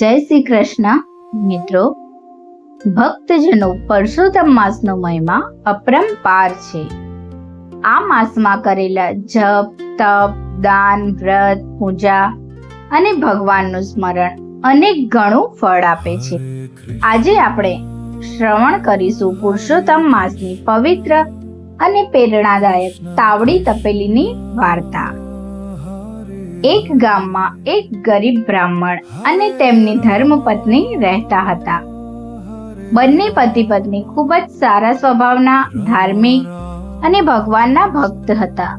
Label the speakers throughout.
Speaker 1: જય શ્રી કૃષ્ણ મિત્રો. ભક્તજનો, પરસોત્તમ માસનો મહિમા અપરંપાર છે. આ માસમાં કરેલા જપ, તપ, દાન, વ્રત, પૂજા અને ભગવાનનું સ્મરણ અનેક ગણું ફળ આપે છે. આજે આપણે શ્રવણ કરીશું પુરુષોત્તમ માસની પવિત્ર અને પ્રેરણાદાયક તાવડી તપેલીની વાર્તા. એક ગામમાં એક ગરીબ બ્રાહ્મણ અને તેમની ધર્મપત્ની રહેતા હતા. બંને પતિ પત્ની ખૂબ જ સારા સ્વભાવના, ધાર્મિક અને ભગવાનના ભક્ત હતા.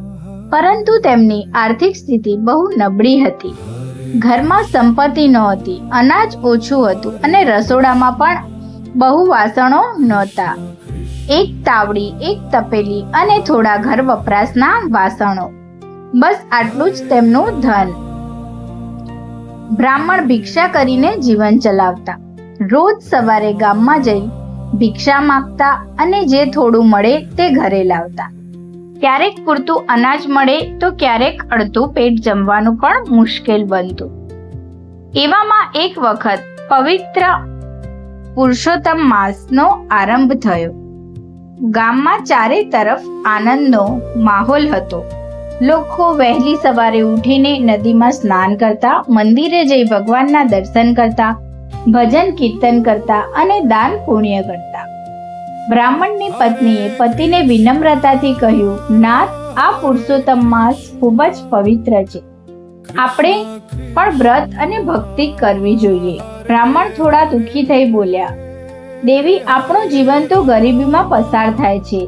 Speaker 1: પરંતુ તેમની આર્થિક સ્થિતિ બહુ નબળી હતી. ઘરમાં સંપત્તિ નહોતી, અનાજ ઓછું હતું અને રસોડામાં પણ બહુ વાસણો નહોતા. એક તાવડી, એક તપેલી અને થોડા ઘર વપરાશના વાસણો, બસ આટલું જ તેમનું ધન. બ્રાહ્મણ ભિક્ષા કરીને જીવન ચલાવતા. રોજ સવારે ગામમાં જઈ ભિક્ષા માંગતા અને જે થોડું મળે તે ઘરે લાવતા. ક્યારેક પૂરતું અનાજ મળે તો ક્યારેક અડધું પેટ જમવાનું પણ મુશ્કેલ બનતું. એવામાં એક વખત પવિત્ર પુરુષોત્તમ માસનો આરંભ થયો. ગામમાં ચારે તરફ આનંદનો માહોલ હતો. લોકો વહેલી સવારે ઉઠીને નદીમાં સ્નાન કરતા, મંદિરે જઈ ભગવાનના દર્શન કરતા, ભજન કીર્તન કરતા અને દાન પુણ્ય કરતા. બ્રાહ્મણની પત્નીએ પતિને વિનમ્રતાથી કહ્યું, નાથ, આ પુરુષોત્તમ માસ ખૂબ જ પવિત્ર છે. આપણે પણ વ્રત અને ભક્તિ કરવી જોઈએ. બ્રાહ્મણ થોડા દુઃખી થઈ બોલ્યા, દેવી, આપણું જીવન તો ગરીબીમાં પસાર થાય છે.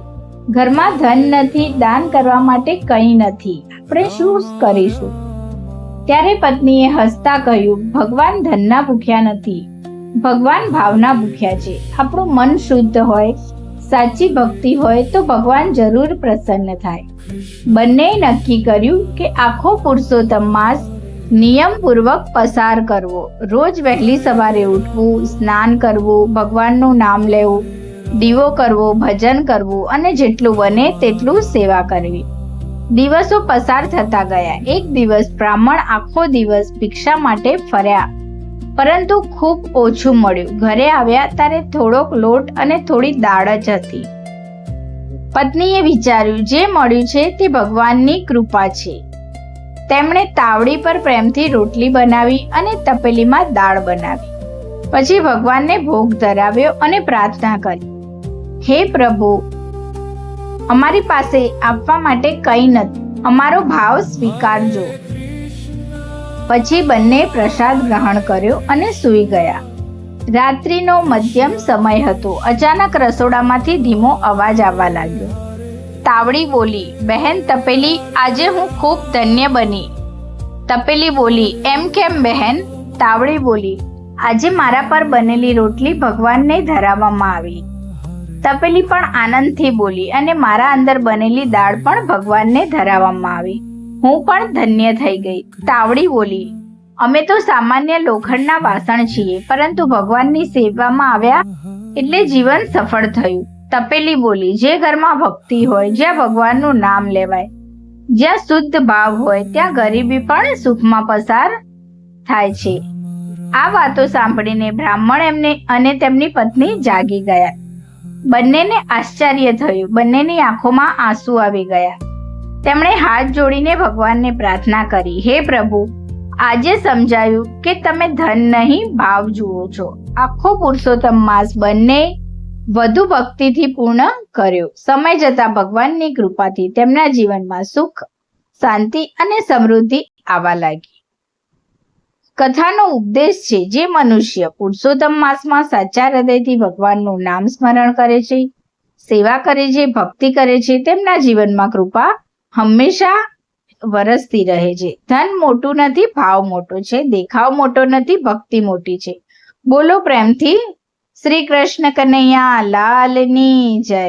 Speaker 1: ઘરમાં ધન નથી, દાન કરવા માટે કંઈ નથી. આપણે શું કરીશું? ત્યારે પત્નીએ હસતા કહ્યું, ભગવાન ધનના ભૂખ્યા નથી, ભગવાન ભાવના ભૂખ્યા છે. આપણું મન શુદ્ધ હોય, સાચી ભક્તિ હોય તો ભગવાન જરૂર પ્રસન્ન થાય. બંનેએ નક્કી કર્યું કે આખો પુરુષોત્તમ માસ નિયમપૂર્વક પસાર કરવો. રોજ વહેલી સવારે ઉઠવું, સ્નાન કરવું, ભગવાનનું નામ લેવું, દીવો કરવો, ભજન કરવું અને જેટલું બને તેટલું સેવા કરવી. દિવસો પસાર થતા ગયા. એક દિવસ બ્રાહ્મણ આખો દિવસ ભિક્ષા માટે ફર્યા, પરંતુ ખૂબ ઓછું મળ્યું. ઘરે આવ્યા ત્યારે થોડોક લોટ અને થોડી દાળ જ હતી. પત્નીએ વિચાર્યું, જે મળ્યું છે તે ભગવાનની કૃપા છે. તેમણે તાવડી પર પ્રેમથી રોટલી બનાવી અને તપેલીમાં દાળ બનાવી. પછી ભગવાનને ભોગ ધરાવ્યો અને પ્રાર્થના કરી, હે પ્રભુ, અમારી પાસે આપવા માટે કંઈ નથી, અમારો ભાવ સ્વીકારજો. પછી બંને પ્રસાદ ગ્રહણ કર્યો અને સૂઈ ગયા. રાત્રિનો મધ્યમ સમય હતો. અચાનક રસોડામાંથી ધીમો અવાજ આવવા લાગ્યો. તાવડી બોલી, બહેન તપેલી, આજે હું ખૂબ ધન્ય બની. તપેલી બોલી, એમ કેમ બહેન? તાવડી બોલી, આજે મારા પર બનેલી રોટલી ભગવાનને ધરાવવામાં આવી. તપેલી પણ આનંદથી બોલી, અને મારા અંદર બનેલી દાળ પણ ભગવાનને ધરાવવામાં આવી. હું પણ ધન્ય થઈ ગઈ. તાવડી બોલી, અમે તો સામાન્ય લોખંડના વાસણ છીએ, પરંતુ ભગવાનની સેવામાં આવ્યા એટલે જીવન સફળ થયું. તપેલી બોલી, જે ઘરમાં ભક્તિ હોય, જ્યાં ભગવાનનું નામ લેવાય, જ્યાં શુદ્ધ ભાવ હોય, ત્યાં ગરીબી પણ સુખમાં પસાર થાય છે. આ વાતો સાંભળીને બ્રાહ્મણ એમને અને તેમની પત્ની જાગી ગયા. બંનેને આશ્ચર્ય થયું. બંનેની આંખોમાં આંસુ આવી ગયા. તેમણે હાથ જોડીને ભગવાનને પ્રાર્થના કરી, હે પ્રભુ, આજે સમજાયું કે તમે ધન નહીં, ભાવ જુઓ છો. આખો પુરુષોત્તમ માસ બંને વધુ ભક્તિથી પૂર્ણ કર્યો. સમય જતા ભગવાનની કૃપાથી તેમના જીવનમાં સુખ, શાંતિ અને સમૃદ્ધિ આવવા લાગી. કથાનો ઉપદેશ છે, જે મનુષ્ય પુરુષોત્તમ માસમાં સાચા હૃદયથી ભગવાનનું નામ સ્મરણ કરે છે, સેવા કરે છે, ભક્તિ કરે છે, તેમના જીવનમાં કૃપા હંમેશા વરસતી રહે છે. ધન મોટું નથી, ભાવ મોટો છે. દેખાવ મોટો નથી, ભક્તિ મોટી છે. બોલો પ્રેમથી શ્રી કૃષ્ણ કનૈયા લાલની જય.